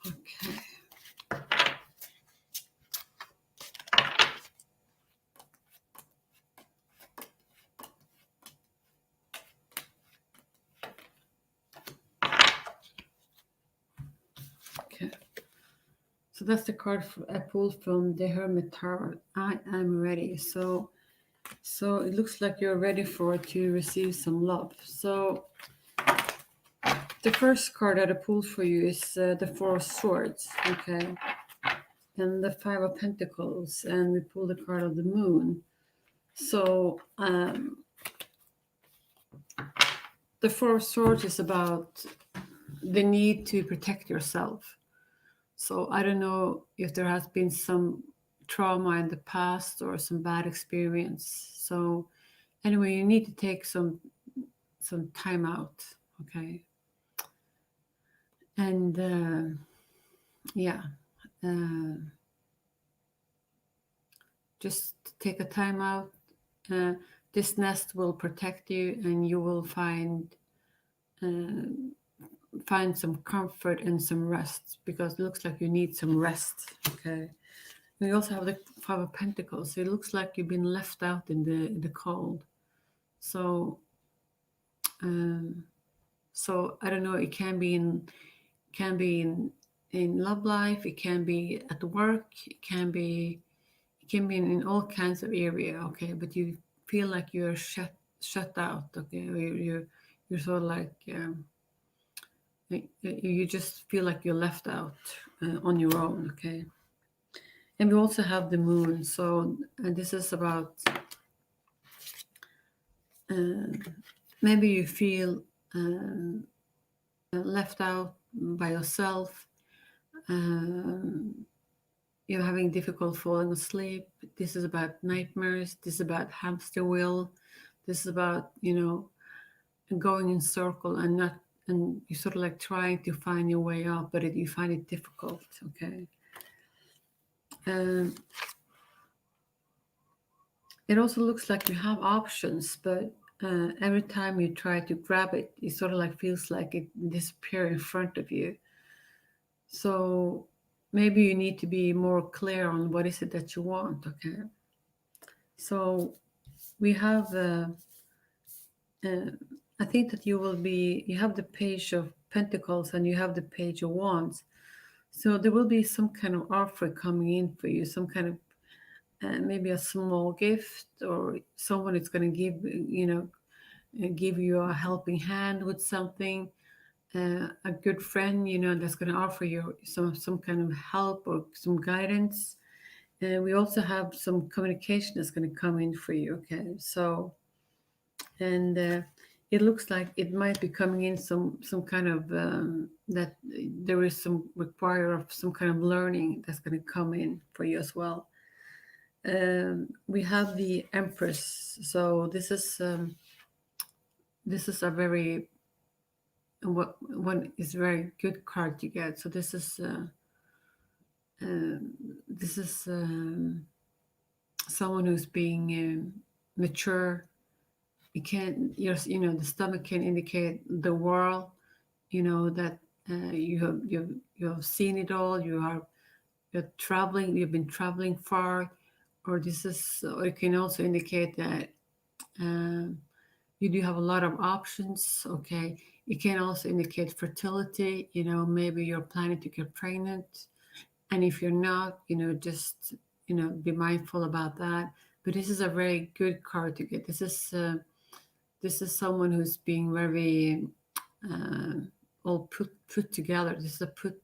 Okay. Okay. So that's the card I pulled from the Hermit Tarot. I am ready. So it looks like you're ready to receive some love. So the first card that I pulled for you is the Four of Swords, okay, and the Five of Pentacles, and we pulled the card of the Moon. So the Four of Swords is about the need to protect yourself. So I don't know if there has been some trauma in the past or some bad experience. So anyway, you need to take some time out, okay? And yeah, uh, just take a time out. Uh, this nest will protect you, and you will uh, find some comfort and some rest, because it looks like you need some rest. Okay. We also have the Five of Pentacles. So it looks like you've been left out in the cold. So um, so I don't know. It can be in love life. It can be at work. It can be in all kinds of area. Okay, but you feel like you're shut out. Okay, or you're sort of like you just feel like you're left out on your own. Okay, and we also have the moon. So this is about maybe you feel left out by yourself. You're having difficult falling asleep. This is about nightmares. This is about hamster wheel. This is about, going in circle and not, and you sort of like trying to find your way out, but you find it difficult. Okay. Um, it also looks like you have options, but every time you try to grab it, it sort of like feels like it disappears in front of you. So maybe you need to be more clear on what is it that you want. Okay. So we have, I think that you have the Page of Pentacles and you have the Page of Wands. So there will be some kind of offer coming in for you, some kind of maybe a small gift, or someone is going to give you a helping hand with something. A good friend, that's going to offer you some kind of help or some guidance. We also have some communication that's going to come in for you. Okay, so and it looks like it might be coming in some kind of that there is some require of some kind of learning that's going to come in for you as well. We have the Empress, so this is a very what one is very good card to get. So this is someone who's being mature. It can, the stomach can indicate the world, that you have seen it all. You're traveling. You've been traveling far, or it can also indicate that um, you do have a lot of options. Okay, it can also indicate fertility. Maybe you're planning to get pregnant, and if you're not, just be mindful about that. But this is a very good card to get. This is someone who's being very uh, all put together. This is a put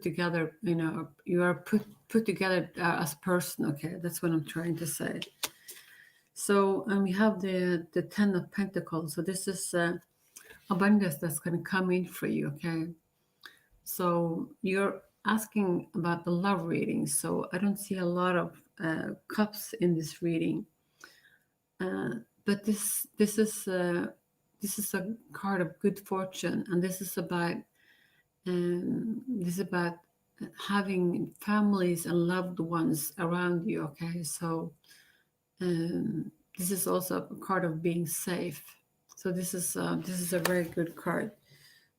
together. You are put together as a person. Okay, that's what I'm trying to say. So, and we have the Ten of Pentacles. So this is abundance that's going to come in for you. Okay, so you're asking about the love reading. So I don't see a lot of cups in this reading. But this is a card of good fortune, and this is about having families and loved ones around you. Okay, so this is also a card of being safe. So this is a very good card.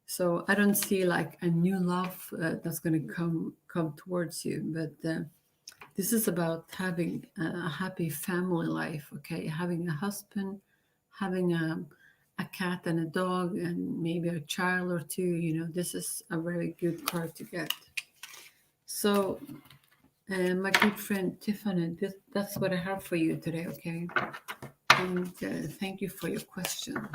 So I don't see like a new love that's going to come towards you, but this is about having a happy family life. Okay, having a husband, having a cat and a dog, and maybe a child or two. This is a very good card to get. So, my good friend Tiffany, that's what I have for you today. Okay, and thank you for your question.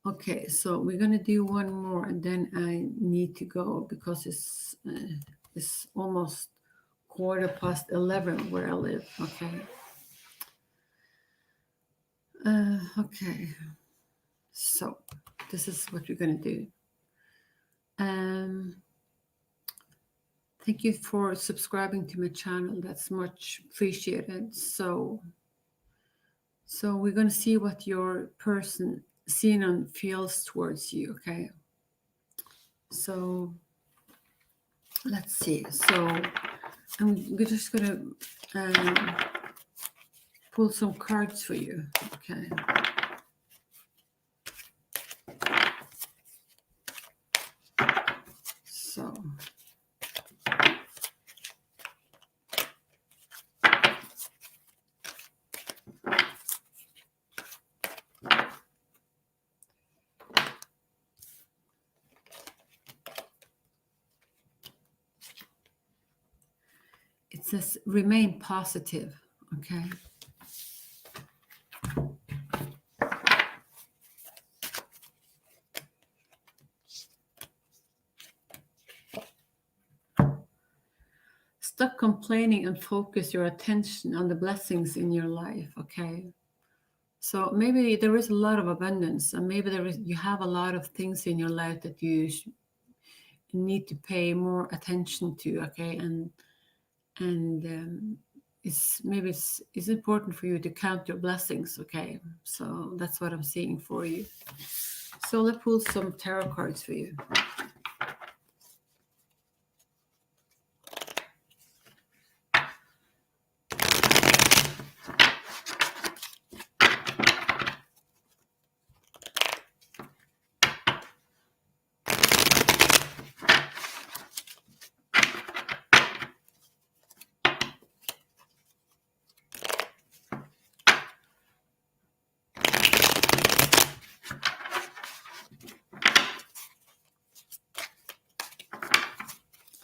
Okay, so we're gonna do one more, and then I need to go because it's almost 11:15 where I live. Okay. Okay. So this is what we're gonna do. Um. Thank you for subscribing to my channel. That's much appreciated. So we're going to see what your person Xenon feels towards you, okay? So let's see. So I'm just going to pull some cards for you, okay? So it says remain positive, okay? Stop complaining and focus your attention on the blessings in your life, okay? So maybe there is a lot of abundance, and maybe you have a lot of things in your life that you need to pay more attention to, okay? And it's important for you to count your blessings, okay? So that's what I'm seeing for you. So let's pull some tarot cards for you.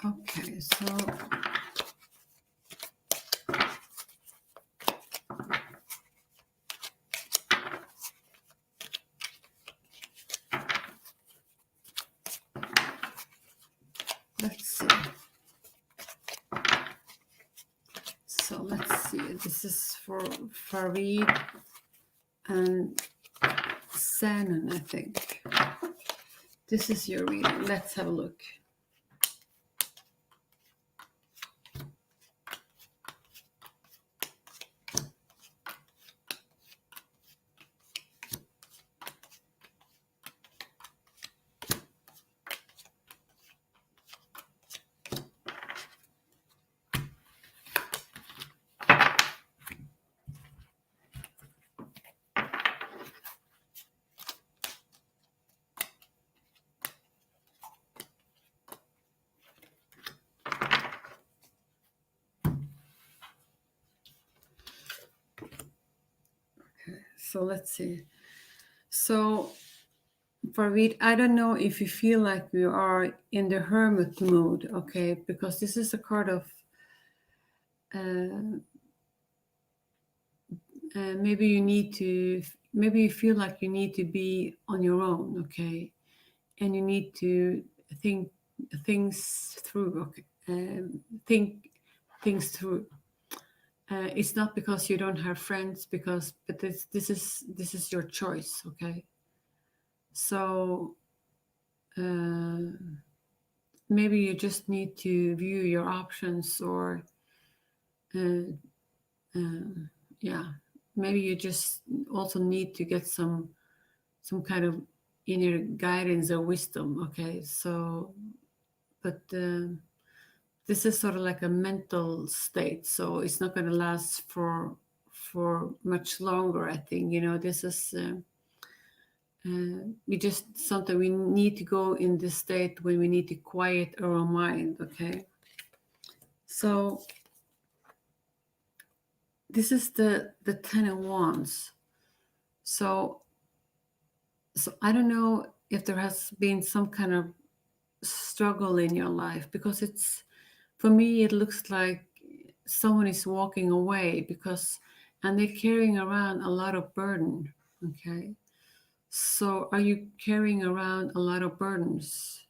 Okay, so let's see. So let's see. This is for Farid and Sanon, I think. This is your reading. Let's have a look. So let's see. So Farid, I don't know if you feel like you are in the hermit mood, okay? Because this is a card of maybe you feel like you need to be on your own, okay? And you need to think things through, okay? Think things through. It's not because you don't have friends, but this is your choice, okay? So maybe you just need to view your options, or yeah, maybe you just also need to get some kind of inner guidance or wisdom, okay? So but this is sort of like a mental state, so it's not going to last for much longer, I think. This is we just something we need to go in this state when we need to quiet our mind, okay? So this is the 10 of Wands. So I don't know if there has been some kind of struggle in your life, because for me it looks like someone is walking away, and they're carrying around a lot of burden, okay? So are you carrying around a lot of burdens,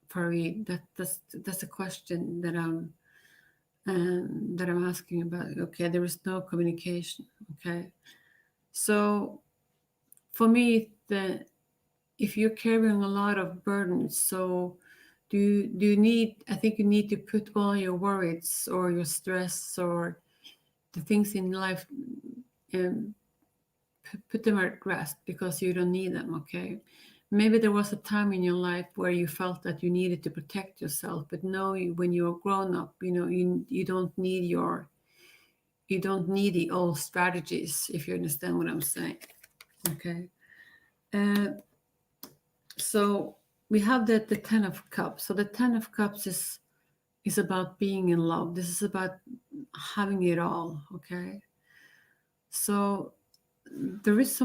Farid? That's a question that I'm asking about. Okay, there is no communication, okay? So for me, if you're carrying a lot of burdens, so do you need, I think you need to put all your worries or your stress or the things in life, um, put them at rest because you don't need them, okay? Maybe there was a time in your life where you felt that you needed to protect yourself, but now when you're grown up, you don't need the old strategies, if you understand what I'm saying, okay? Uh, so we have the 10 of Cups. So the 10 of Cups is about being in love. This is about having it all, okay? So there is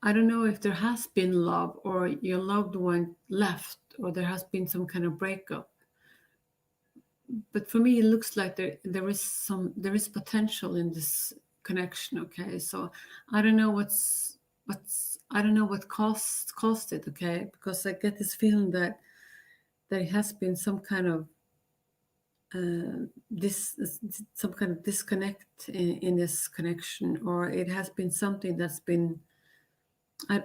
I don't know if there has been love or your loved one left or there has been some kind of breakup. But for me, it looks like there is potential in this connection, okay? So I don't know I don't know what caused it, okay? Because I get this feeling that there has been some kind of this some kind of disconnect in this connection, or it has been something that's been I,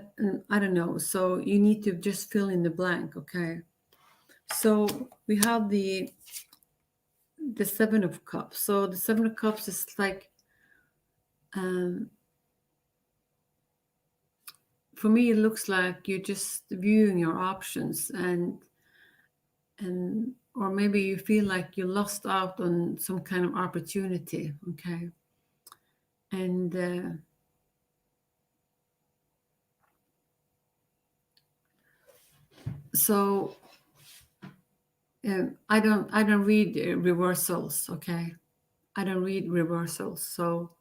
I don't know. So you need to just fill in the blank, okay? So we have the 7 of Cups. So the 7 of Cups is like, for me, it looks like you're just viewing your options, and or maybe you feel like you lost out on some kind of opportunity, okay? And so I don't read reversals, okay? I don't read reversals. So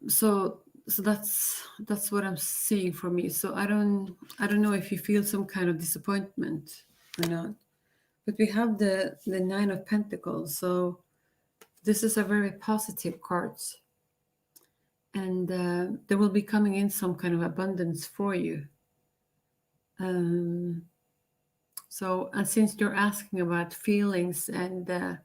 so that's what I'm seeing for me. So I don't know if you feel some kind of disappointment or not. But we have the 9 of Pentacles. So this is a very positive card, and there will be coming in some kind of abundance for you. So, and since you're asking about feelings, and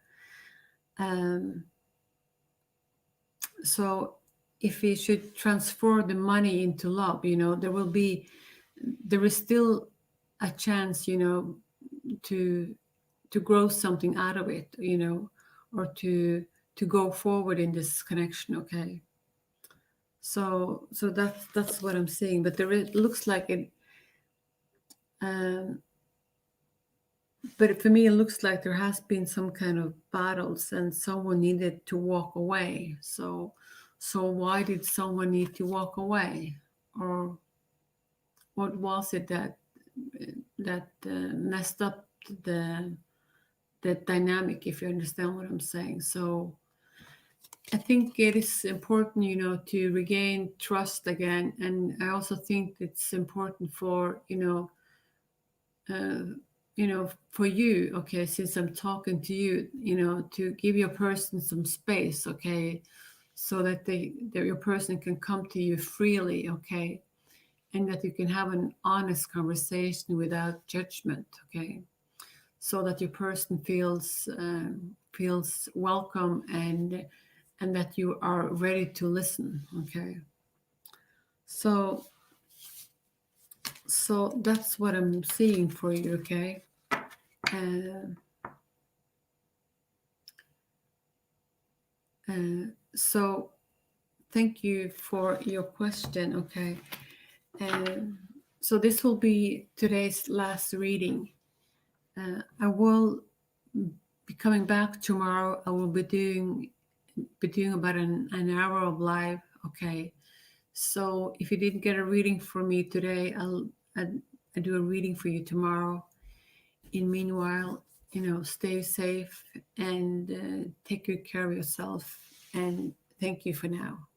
so if we should transfer the money into love, there is still a chance, to grow something out of it, or to go forward in this connection, okay? So that's what I'm seeing. But it looks like it. Um, but for me, it looks like there has been some kind of battles, and someone needed to walk away. So why did someone need to walk away, or what was it that messed up the dynamic? If you understand what I'm saying. So I think it is important, to regain trust again. And I also think it's important for, for you, okay, since I'm talking to you, to give your person some space, okay, so that your person can come to you freely, okay, and that you can have an honest conversation without judgment, okay, so that your person feels welcome, and that you are ready to listen, okay? So that's what I'm seeing for you, okay? So thank you for your question, okay? So this will be today's last reading. I will be coming back tomorrow. I will be doing about an hour of live, okay? So if you didn't get a reading for me today, I'll do a reading for you tomorrow. In meanwhile, stay safe and take good care of yourself. And thank you for now.